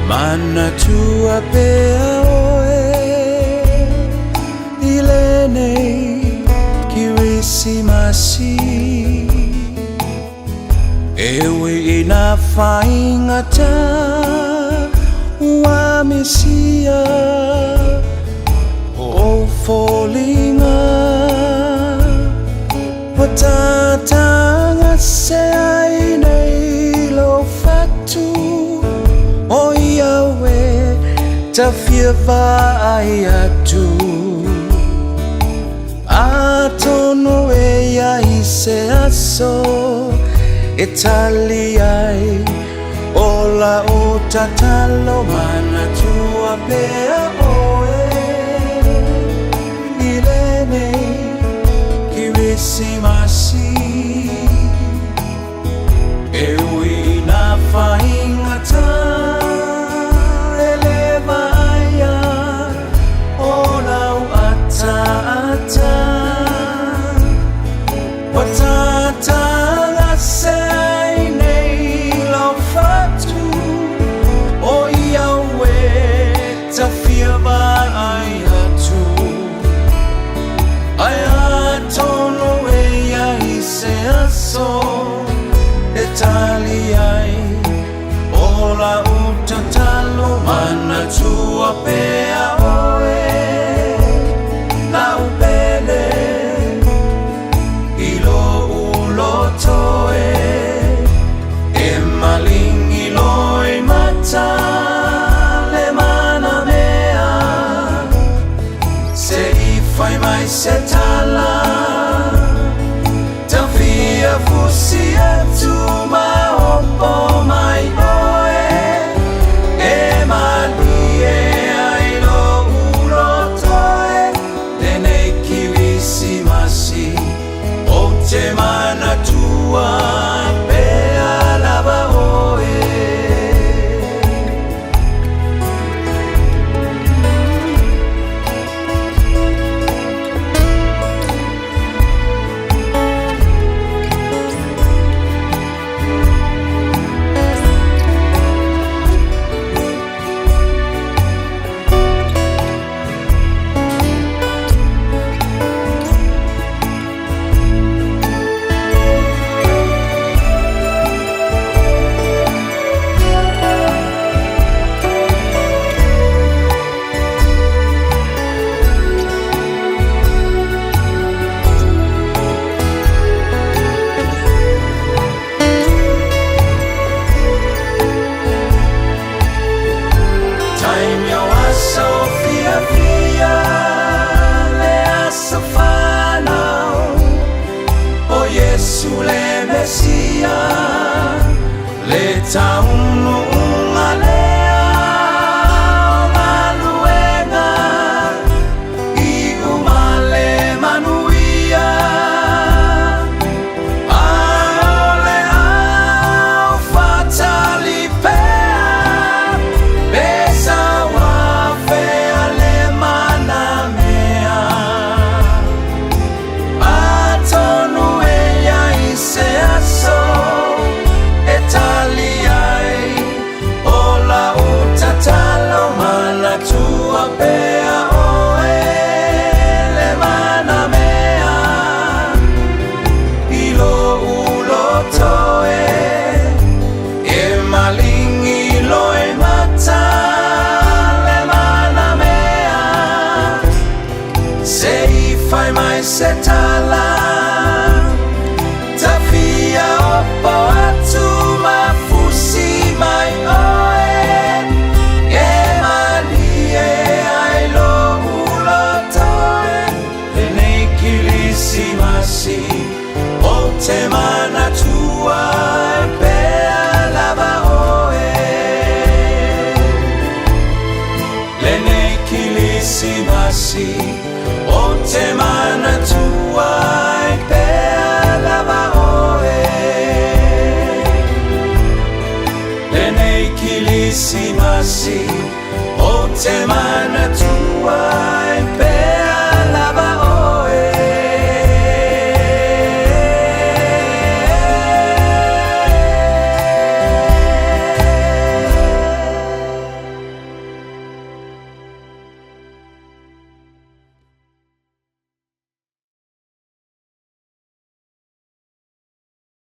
Mana tua pea oe I nei Kirisimasi Ewe ina whaingata Ua Mesia O fōlinga Watatanga se ai nei lo fatu O Yahweh ta whiawai atu Atono e ai se aso E tali ai Ola o tatalo mana tua pea oe I nei Kirisimasi E ui na whaingata Watatanga se ai nei lo fatu O Yahweh ta whiawai atu Ai atono e ai se aso E tali ai Ola utatalo mana tua pea oe Na upele Se tala Tawhia fusi atu ma opo mai oe E mali e ai lo ulotoe Nenei Kirisimasi O te mana tua pea lava oe Sule Mesia Le taunu ungalea Maluenga I umale manuia Aole au fatali pea Besa wa fea le manamea Atonu se aso e tali ai Ola utatalo mana tua pea oe Le mana mea Ilo ulotoe E malingi loe mata Le mana mea Se I fai mai se tala O te mana tua pea lava oe Lenei Kirisimasi O te mana tua pea lava oe Lenei Kirisimasi O te mana